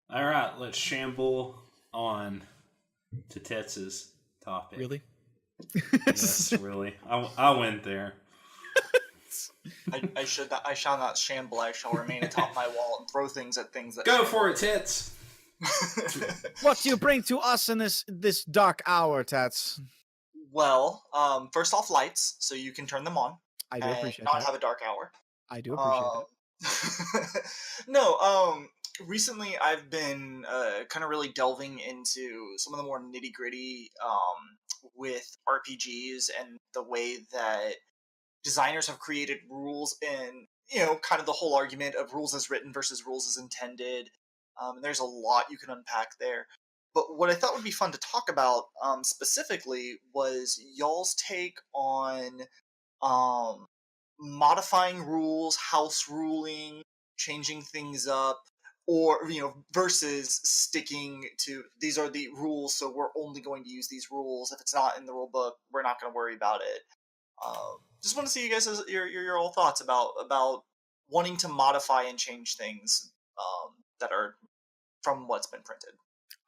All right, let's shamble on to Tetsu's topic. Really? Yes, really. I went there. I shall not shamble. I shall remain atop my wall and throw things at things that Go shamble. for it, Tets. What do you bring to us in this dark hour, Tats? Well, first off, lights, so you can turn them on. I do appreciate not that. have a dark hour. I do appreciate that. No, recently I've been kind of really delving into some of the more nitty gritty with RPGs and the way that designers have created rules and, kind of the whole argument of rules as written versus rules as intended. And there's a lot you can unpack there. But what I thought would be fun to talk about specifically was y'all's take on modifying rules, house ruling, changing things up, or versus sticking to these are the rules, so we're only going to use these rules. If it's not in the rule book, we're not going to worry about it. Just want to see you guys your all thoughts about wanting to modify and change things that are from what's been printed.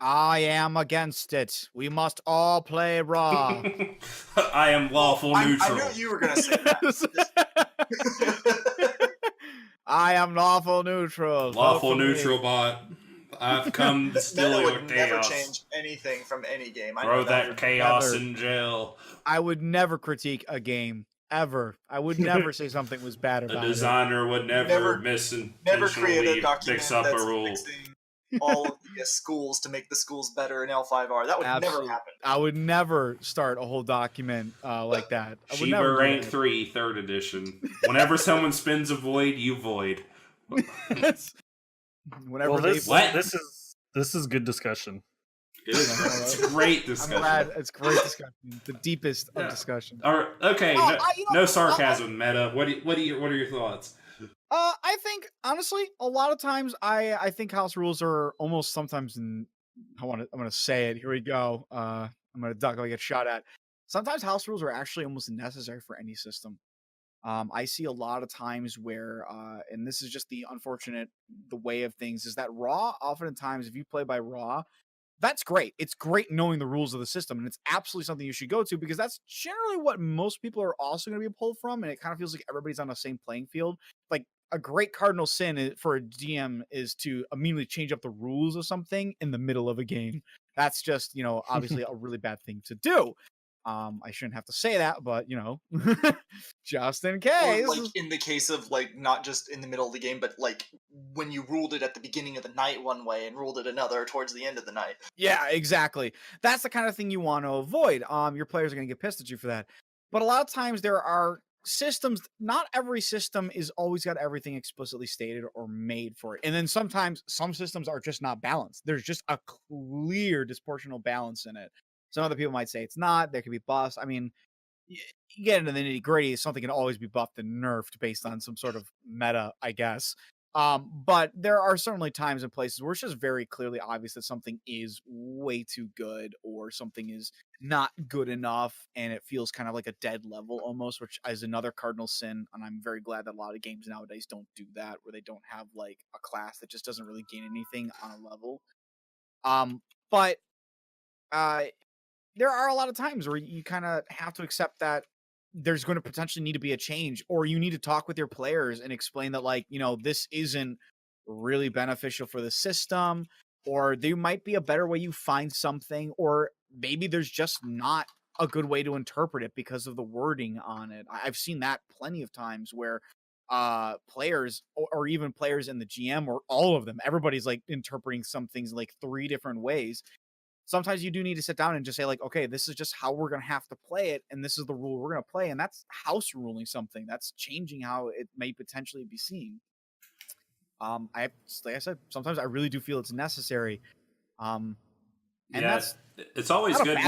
I am against it. We must all play raw. I am lawful neutral. I knew you were going to say that. I am lawful neutral. Lawful neutral bot. I've come to steal your chaos. Never change anything from any game. Throw that chaos in jail. I would never critique a game. Ever. I would never say something was bad about it. A designer would never create a document fix up a rule. Fixing all of the schools to make the schools better in L5R. That would never happen. I would never start a whole document like that. Shiba Rank 3, 3rd edition. Whenever someone spins a void, you void. Whenever this is good discussion. It's great discussion. I'm glad it's great discussion. The deepest of discussion. Okay, no sarcasm, Meta. What are your thoughts? I think honestly, a lot of times I think house rules are almost sometimes. I'm gonna say it. Here we go. I'm gonna duck if I get shot at. Sometimes house rules are actually almost necessary for any system. I see a lot of times where, and this is just the way of things, is that raw. Oftentimes, if you play by raw, that's great. It's great knowing the rules of the system, and it's absolutely something you should go to because that's generally what most people are also going to be pulled from, and it kind of feels like everybody's on the same playing field. Like a great cardinal sin for a GM is to immediately change up the rules of something in the middle of a game. That's just, obviously a really bad thing to do. I shouldn't have to say that, but just in case. Or like in the case of like not just in the middle of the game, but like when you ruled it at the beginning of the night one way and ruled it another towards the end of the night. Yeah, exactly. That's the kind of thing you want to avoid. Your players are going to get pissed at you for that. But a lot of times there are systems. Not every system is always got everything explicitly stated or made for it. And then sometimes some systems are just not balanced. There's just a clear disproportional balance in it. Some other people might say it's not. There could be buffs. I mean, you get into the nitty gritty. Something can always be buffed and nerfed based on some sort of meta, I guess. But there are certainly times and places where it's just very clearly obvious that something is way too good or something is not good enough, and it feels kind of like a dead level almost, which is another cardinal sin. And I'm very glad that a lot of games nowadays don't do that, where they don't have like a class that just doesn't really gain anything on a level. But there are a lot of times where you kind of have to accept that there's going to potentially need to be a change, or you need to talk with your players and explain that, like, this isn't really beneficial for the system, or there might be a better way you find something, or maybe there's just not a good way to interpret it because of the wording on it. I've seen that plenty of times where players or even players in the GM or all of them, everybody's like interpreting some things like 3 different ways. Sometimes you do need to sit down and just say, like, okay, this is just how we're going to have to play it, and this is the rule we're going to play, and that's house ruling something. That's changing how it may potentially be seen. Like I said, sometimes I really do feel it's necessary. And it's always good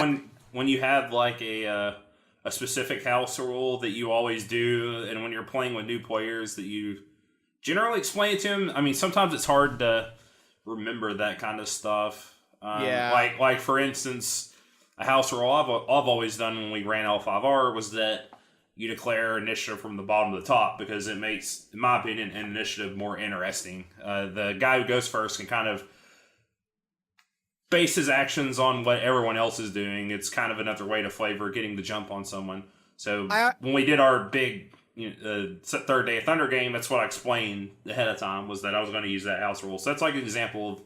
when you have like a specific house rule that you always do, and when you're playing with new players that you generally explain it to them. I mean, sometimes it's hard to remember that kind of stuff. Like for instance, a house rule I've always done when we ran L5R was that you declare initiative from the bottom to the top because it makes, in my opinion, an initiative more interesting. The guy who goes first can kind of base his actions on what everyone else is doing. It's kind of another way to flavor getting the jump on someone. So when we did our big Third Day of Thunder game, that's what I explained ahead of time, was that I was going to use that house rule. So that's like an example of,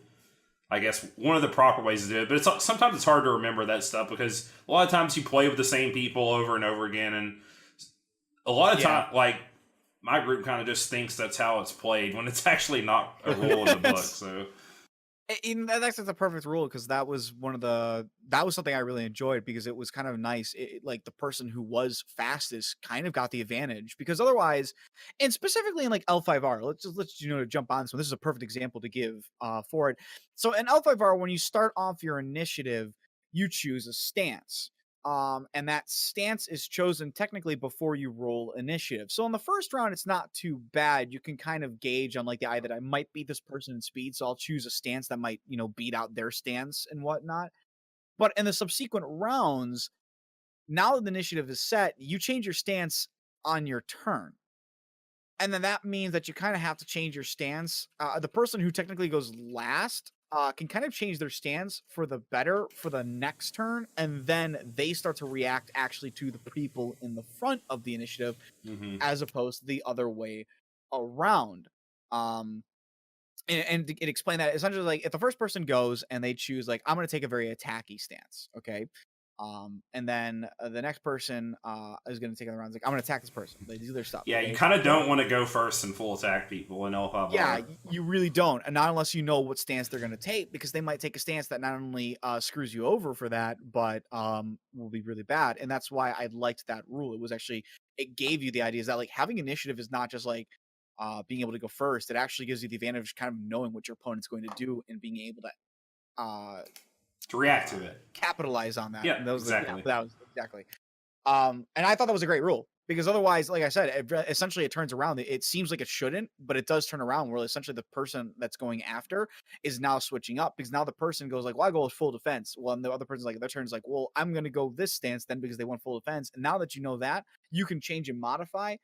I guess, one of the proper ways to do it. But sometimes it's hard to remember that stuff because a lot of times you play with the same people over and over again, and a lot of time, like, my group kind of just thinks that's how it's played when it's actually not a rule in the book. So that's the perfect rule, because that was something I really enjoyed, because it was kind of nice. Like, the person who was fastest kind of got the advantage, because otherwise, and specifically in like L5R, let's jump on. So this is a perfect example to give for it. So in L5R, when you start off your initiative, you choose a stance. And that stance is chosen technically before you roll initiative. So in the first round, it's not too bad. You can kind of gauge on like the eye that I might beat this person in speed, so I'll choose a stance that might, beat out their stance and whatnot. But in the subsequent rounds, now that the initiative is set, you change your stance on your turn. And then that means that you kind of have to change your stance. The person who technically goes last can kind of change their stance for the better for the next turn, and then they start to react actually to the people in the front of the initiative, as opposed to the other way around. And it explained that essentially, like, if the first person goes and they choose, like, I'm going to take a very attacky stance, okay? And then the next person is going to take the rounds. Like, I'm going to attack this person. They do their stuff. Yeah, okay? you kind of don't want to go first and full attack people in L5R. Yeah, you really don't, and not unless you know what stance they're going to take, because they might take a stance that not only screws you over for that, but will be really bad. And that's why I liked that rule. It gave you the idea that, like, having initiative is not just like being able to go first. It actually gives you the advantage of kind of knowing what your opponent's going to do and being able to react to it, capitalize on that. Yeah, and exactly. That was exactly. And I thought that was a great rule, because otherwise, like I said, essentially it turns around. It seems like it shouldn't, but it does turn around, where essentially the person that's going after is now switching up, because now the person goes like, well, I go with full defense. Well, and the other person's like, their turn's like, well, I'm going to go this stance then, because they went full defense. And now that you know that, you can change and modify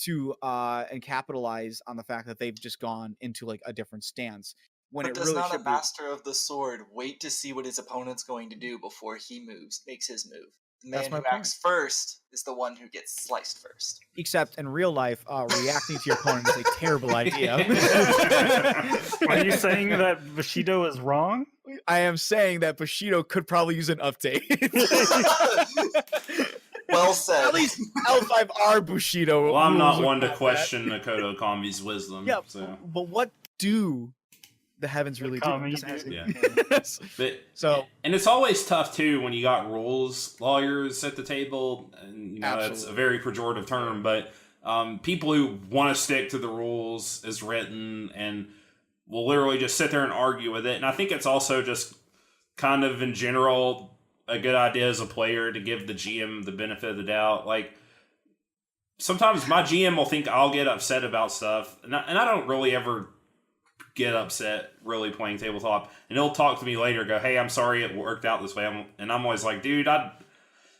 to and capitalize on the fact that they've just gone into like a different stance. When But it does really not a should be. master of the sword wait to see what his opponent's going to do before he makes his move? The That's man my who point. acts first is the one who gets sliced first. Except in real life, reacting to your opponent is a terrible idea. Are you saying that Bushido is wrong? I am saying that Bushido could probably use an update. Well said. At least L5R Bushido. Well, I'm not rules one to about question Makoto Kami's wisdom. Yeah, so. but what do the heavens really do? I'm just asking. Yeah. So, and it's always tough too when you got rules lawyers at the table, and that's a very pejorative term, but people who want to stick to the rules as written and will literally just sit there and argue with it. And I think it's also just kind of in general a good idea as a player to give the GM the benefit of the doubt. Like, sometimes my GM will think I'll get upset about stuff, and I don't really ever get upset really playing tabletop, and he'll talk to me later, go, hey, I'm sorry it worked out this way, and I'm always like, dude, I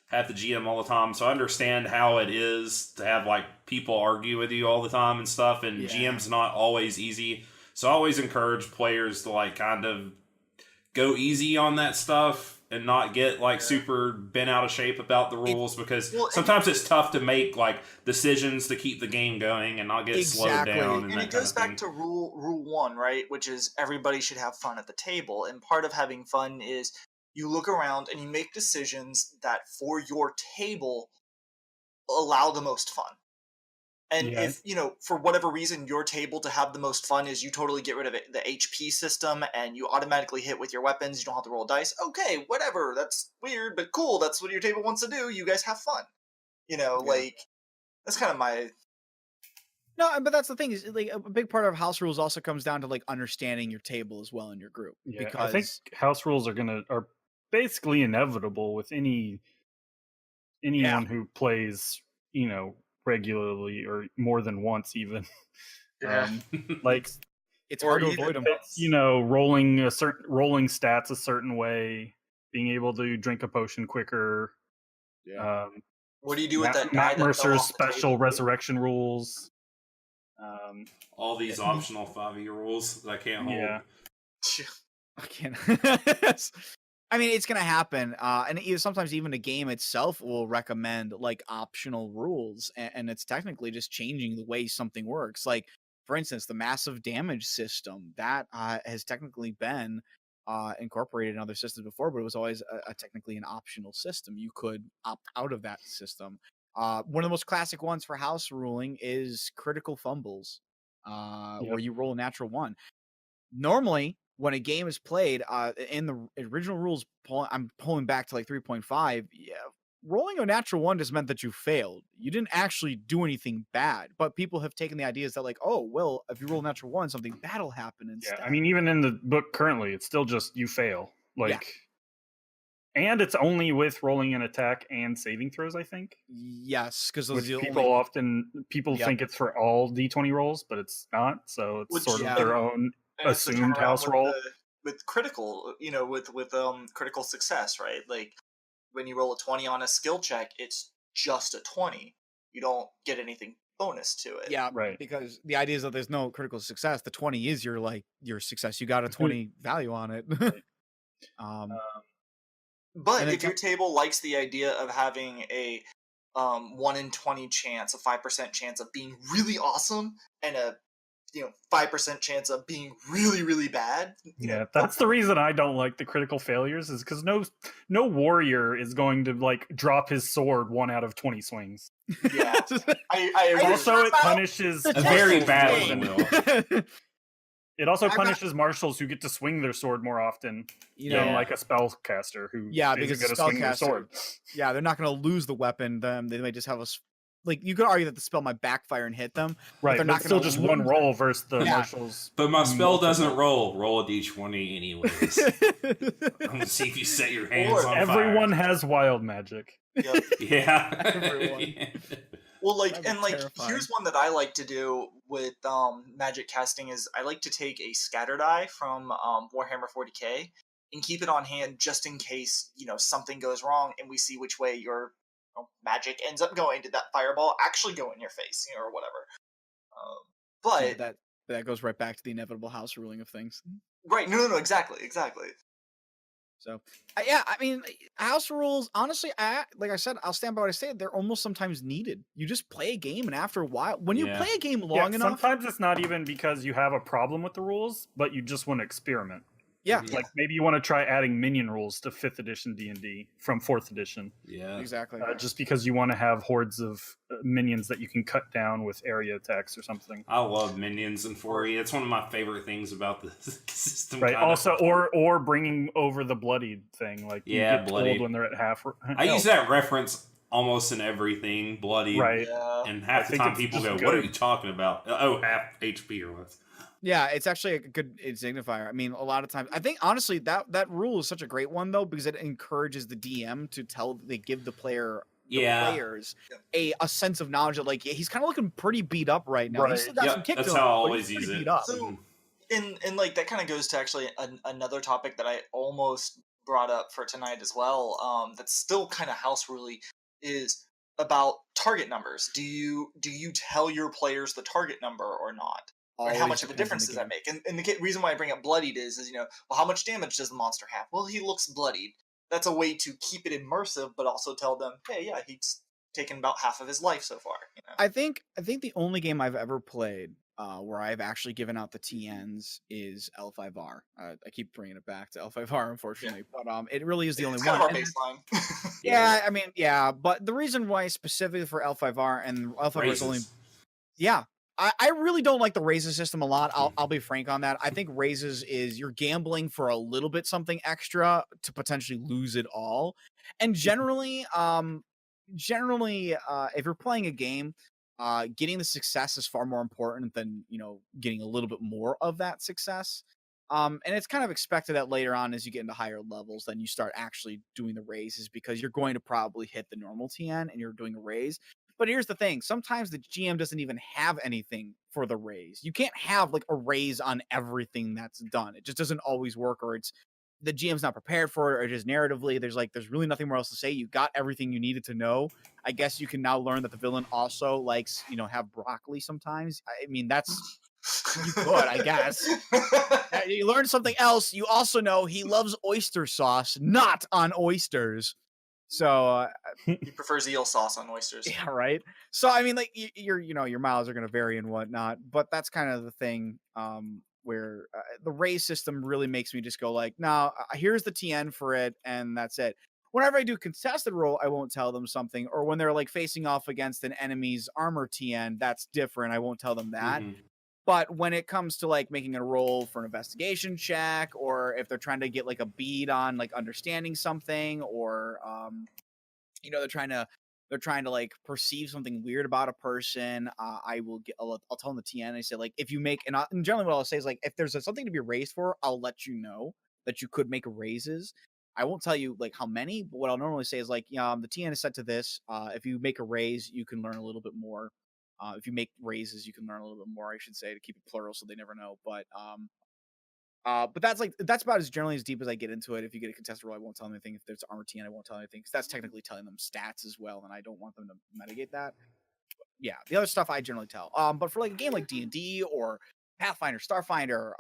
have the GM all the time, so I understand how it is to have like people argue with you all the time and stuff, and GM's not always easy, so I always encourage players to like kind of go easy on that stuff and not get like super bent out of shape about the rules, because sometimes it's tough to make like decisions to keep the game going and not get slowed down. And it goes back to rule 1, right? Which is everybody should have fun at the table. And part of having fun is you look around and you make decisions that for your table allow the most fun. And if, for whatever reason, your table to have the most fun is you totally get rid of the HP system and you automatically hit with your weapons, you don't have to roll dice. Okay, whatever. That's weird, but cool. That's what your table wants to do. You guys have fun. Like, that's kind of my... No, but that's the thing, is like a big part of house rules also comes down to like understanding your table as well in your group. Yeah, because I think house rules are basically inevitable with anyone who plays, regularly or more than once even. Like, it's hard to avoid them. Rolling stats a certain way, being able to drink a potion quicker. What do you do with that? Matt Mercer's special resurrection rules. All these optional 5e rules that I can't hold. I can't. I mean, it's gonna happen, and sometimes even the game itself will recommend like optional rules, and it's technically just changing the way something works. Like, for instance, the massive damage system that has technically been incorporated in other systems before, but it was always technically an optional system. You could opt out of that system. One of the most classic ones for house ruling is critical fumbles, where you roll a natural one. Normally, when a game is played, in the original rules, I'm pulling back to like 3.5. Yeah, rolling a natural one just meant that you failed. You didn't actually do anything bad. But people have taken the ideas that like, oh, well, if you roll a natural one, something bad will happen instead. Yeah, I mean, even in the book currently, it's still just you fail. Like, and it's only with rolling an attack and saving throws, I think. Yes, because those Which are the people only... often think it's for all D20 rolls, but it's not. So it's sort of their own assumed house roll. With critical, with critical success, right? Like when you roll a 20 on a skill check, it's just a 20. You don't get anything bonus to it. Yeah, right. Because the idea is that there's no critical success. The 20 is your success. You got a 20 value on it. But if your table likes the idea of having a 1 in 20 chance, a 5% chance of being really awesome, and a 5% chance of being really, really bad. That's the reason I don't like the critical failures, is because no warrior is going to like drop his sword 1 out of 20 swings. Yeah, I also it punishes a very bad one. Will. It also punishes marshals who get to swing their sword more often than like a spellcaster who because going to swing their sword. Yeah, they're not going to lose the weapon. They may just have a... Like, you could argue that the spell might backfire and hit them. Right, but they're not still just one roll versus the marshals. But my spell doesn't roll. Roll a d20 anyways. I'm going to see if you set your hands on fire. Everyone has wild magic. Yep. Yeah. Everyone. Well, here's one that I like to do with magic casting is I like to take a scatter die from Warhammer 40k and keep it on hand just in case, something goes wrong and we see which way your magic ends up going. Did that fireball actually go in your face, or whatever? But that goes right back to the inevitable house ruling of things. Right. No, exactly. So, I mean, house rules, honestly, like I said, I'll stand by what I say. They're almost sometimes needed. You just play a game, and after a while, when you play a game long enough... Sometimes it's not even because you have a problem with the rules, but you just want to experiment. Yeah. Like, maybe you want to try adding minion rules to 5th edition D&D from 4th edition. Yeah. Exactly. Just because you want to have hordes of minions that you can cut down with area attacks or something. I love minions in 4E. It's one of my favorite things about the system. Right. Also, or bringing over the bloodied thing. Like, you get bloodied when they're at half. I use that reference almost in everything. Bloodied. Right. And half the time people go, what are you talking about? Oh, half HP or less. Yeah, it's actually a good signifier. I mean, a lot of times, I think honestly that rule is such a great one though, because it encourages the DM to give the players a sense of knowledge that like he's kind of looking pretty beat up right now. Right. He's still got some kick to him, that's how I but always he's use pretty it. beat up. So, and like that kind of goes to actually another topic that I almost brought up for tonight as well. That's still kind of house ruly is about target numbers. Do you tell your players the target number or not? Or how much of a difference does that make? And the reason why I bring up bloodied is well, how much damage does the monster have? Well, he looks bloodied. That's a way to keep it immersive, but also tell them, hey, yeah, he's taken about half of his life so far. I think the only game I've ever played where I've actually given out the TNs is L5R. I keep bringing it back to L5R, unfortunately, but it really is the only one. Kind of our baseline. Yeah, I mean, but the reason why specifically for L5R and L5R is only, I really don't like the raises system a lot. I'll be frank on that. I think raises is you're gambling for a little bit something extra to potentially lose it all. And generally, if you're playing a game, getting the success is far more important than getting a little bit more of that success. And it's kind of expected that later on, as you get into higher levels, then you start actually doing the raises because you're going to probably hit the normal TN and you're doing a raise. But here's the thing. Sometimes the GM doesn't even have anything for the raise. You can't have like a raise on everything that's done. It just doesn't always work, or the GM's not prepared for it, or just narratively, there's really nothing more else to say. You got everything you needed to know. I guess you can now learn that the villain also likes, have broccoli sometimes. I mean, that's You could, I guess. You learn something else. You also know he loves oyster sauce, not on oysters. So He prefers eel sauce on oysters. yeah, right. So I mean, like your miles are going to vary and whatnot, but that's kind of the thing. Where the raise system really makes me just go like, no, here's the TN for it, and that's it. Whenever I do contested roll, I won't tell them something, or when they're like facing off against an enemy's armor TN, that's different. I won't tell them that. Mm-hmm. But when it comes to like making a roll for an investigation check, or if they're trying to get like a bead on like understanding something, or they're trying to like perceive something weird about a person, I'll tell them the TN. I say like, if you make, and generally what I'll say is like, if there's something to be raised for, I'll let you know that you could make raises. I won't tell you like how many, but what I'll normally say is like, the TN is set to this. If you make a raise, you can learn a little bit more. If you make raises, you can learn a little bit more, I should say, to keep it plural so they never know. But that's about as generally as deep as I get into it. If you get a contested roll, I won't tell them anything. If there's armor TN, I won't tell them anything, because that's technically telling them stats as well, and I don't want them to mitigate that. Yeah, the other stuff I generally tell. But for like a game like D&D or Pathfinder, Starfinder,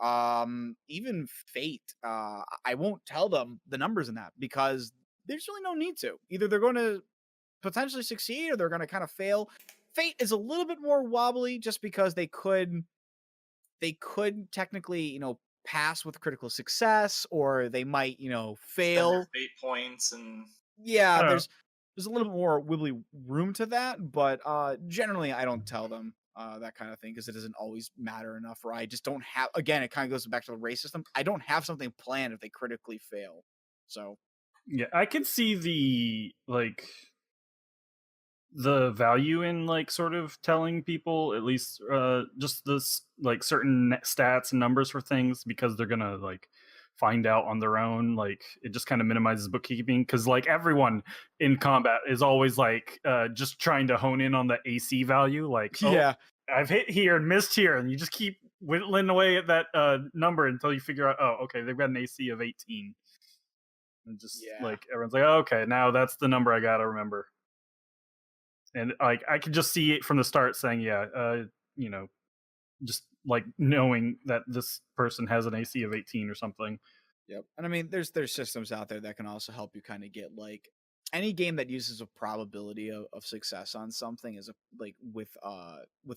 even Fate, I won't tell them the numbers in that, because there's really no need to. Either they're going to potentially succeed or they're going to kind of fail. Fate is a little bit more wobbly, just because they could technically, pass with critical success, or they might, fail. Fate points and Yeah, there's a little bit more wibbly room to that, but generally I don't tell them that kind of thing, because it doesn't always matter enough, or I just don't have, again, it kind of goes back to the race system. I don't have something planned if they critically fail. So yeah, I can see the value in like sort of telling people at least just this like certain stats and numbers for things, because they're gonna like find out on their own. Like it just kind of minimizes bookkeeping, because like everyone in combat is always like just trying to hone in on the AC value, like, yeah, I've hit here and missed here, and you just keep whittling away at that number until you figure out, oh, okay, they've got an AC of 18, and just like everyone's like, oh, okay, now that's the number I gotta remember. And like I could just see it from the start saying, just like knowing that this person has an AC of 18 or something. Yep. And I mean, there's systems out there that can also help you kind of get like any game that uses a probability of success on something is with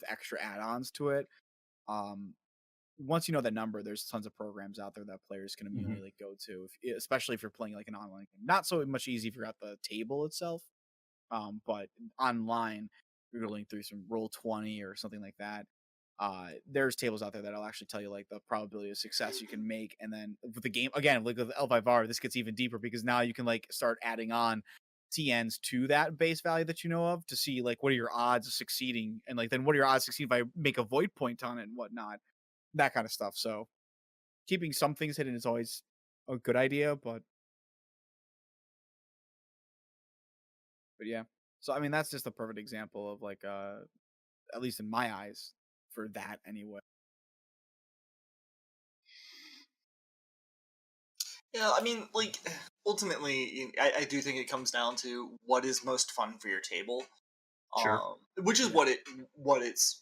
extra add-ons to it. Once you know that number, there's tons of programs out there that players can immediately like go to, especially if you're playing like an online game. Not so much easy if you're at the table itself. But online, you're going through some Roll20 or something like that. There's tables out there that'll actually tell you like the probability of success you can make, and then with the game again, like with L5R, this gets even deeper, because now you can like start adding on TNs to that base value that you know of, to see like what are your odds of succeeding, and like then what are your odds of succeeding if I make a void point on it and whatnot, that kind of stuff. So keeping some things hidden is always a good idea, but yeah. So I mean, that's just a perfect example of like at least in my eyes, for that anyway. yeah, I mean, like ultimately, I do think it comes down to what is most fun for your table, Sure. which is what it's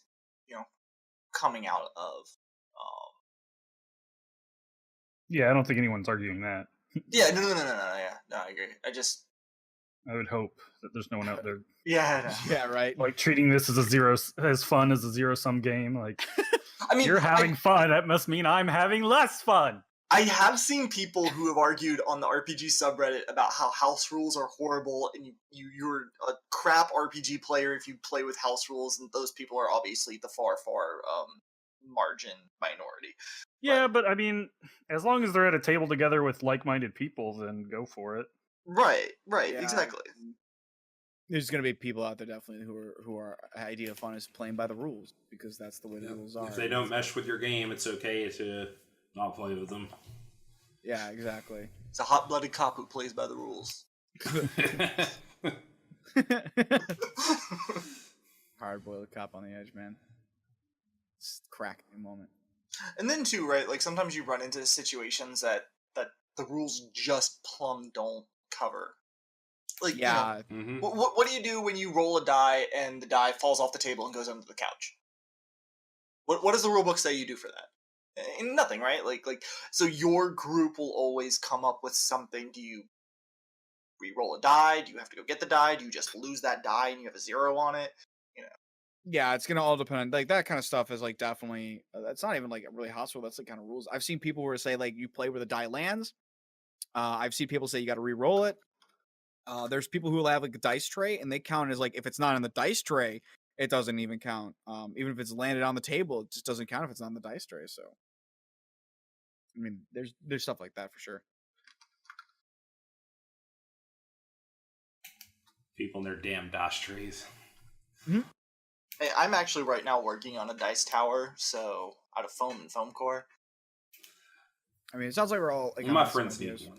coming out of. Yeah, I don't think anyone's arguing that. Yeah, no, yeah, no, I agree. I would hope that there's no one out there Yeah, Yeah, right. like treating this as fun as a zero-sum game. Like, I mean, you're having fun, that must mean I'm having less fun. I have seen people who have argued on the RPG subreddit about how house rules are horrible, and you're a crap RPG player if you play with house rules, and those people are obviously the far margin minority. Yeah, but I mean, as long as they're at a table together with like-minded people, then go for it. Right, Yeah. exactly. There's gonna be people out there definitely who are idea of fun is playing by the rules, because that's the way the rules are. If they don't mesh with your game, it's okay to not play with them. Yeah, exactly. It's a hot-blooded cop who plays by the rules. Hard-boiled cop on the edge, man. It's cracking a moment. And then too, right? Like sometimes you run into situations that the rules just plumb don't cover. Like, yeah. What do you do when you roll a die and the die falls off the table and goes under the couch? What does the rulebook say you do for that? Nothing, right? So your group will always come up with something. Do you re-roll a die? Do you have to go get the die? Do you just lose that die and you have a 0 on it? Yeah, it's gonna all depend on like that kind of stuff is like definitely that's not even like really house rule, that's the kind of rules. I've seen people where say like you play where the die lands. I've seen people say you got to re-roll it. There's people who will have like a dice tray and they count as like if it's not on the dice tray, it doesn't even count. Even if it's landed on the table, it just doesn't count if it's on the dice tray. So, I mean, there's stuff like that for sure. People in their damn dice trays. Mm-hmm. Hey, I'm actually right now working on a dice tower, so out of foam and foam core. I mean, it sounds like we're all like my friends need one.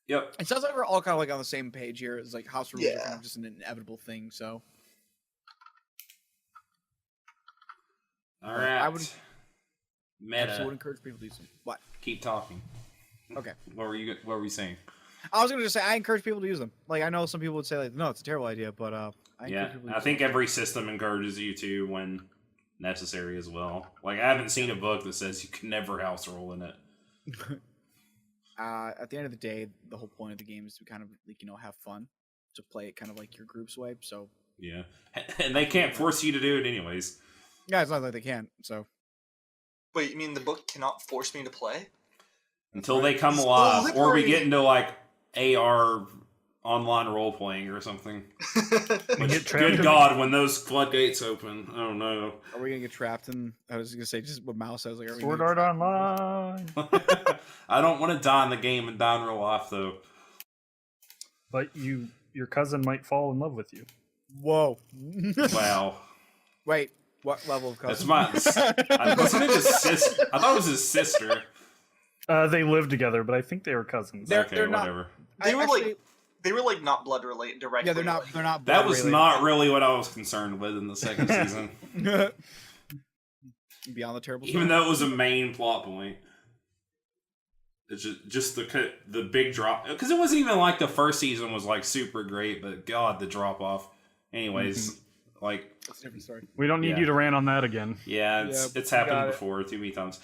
Yep. It sounds like we're all kind of like on the same page here. It's like house rules are kind of just an inevitable thing. So, all right. I would Meta. encourage people to do some. What? Keep talking. Okay. What were you saying? I was going to just say I encourage people to use them. Like I know some people would say like, no, it's a terrible idea, but I think every system encourages you to when necessary as well. Like I haven't seen a book that says you can never house roll in it. At the end of the day, the whole point of the game is to kind of like have fun, to play it kind of like your group's way. So yeah, and they can't force you to do it anyways. Yeah, it's not like they can't. So wait, you mean the book cannot force me to play until they come alive, or we get into like AR online role playing or something. Good God, when those floodgates open, I don't know. Are we gonna get trapped in? I was gonna say just what Mao says. Like, Sword Art Online. I don't want to die in the game and die in real life though. But your cousin might fall in love with you. Whoa! Wow. Wait, what level of cousin? Wasn't it his sister? I thought it was his sister. They lived together, but I think they were cousins. They're whatever. They were like not blood related directly. Yeah, they're not. They're not. That was not really what I was concerned with in the second season. Beyond the terrible. Even though it was a main plot point, it's just the big drop, because it wasn't even like the first season was like super great, but God, the drop off. Anyways, like that's a different story. We don't need you to rant on that again. Yeah, it's happened before too many times.